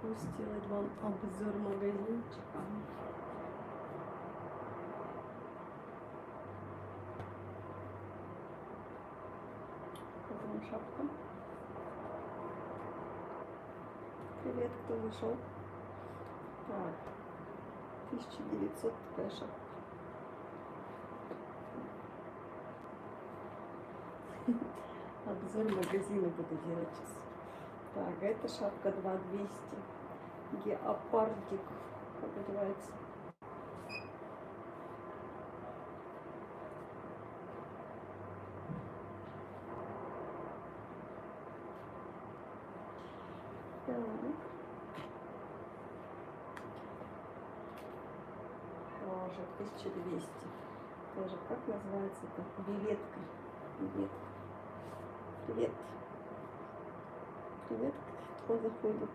могу сделать вам обзор магазинчика. Потом шапка. Привет, кто вышел? Так, 1900 такая шапка. Обзор магазина буду делать сейчас. Так, это шапка 2200. Геопардик, как называется. Так. Тоже 1200. Тоже как называется это? Билетка. Билет. Привет. Привет, кто заходит?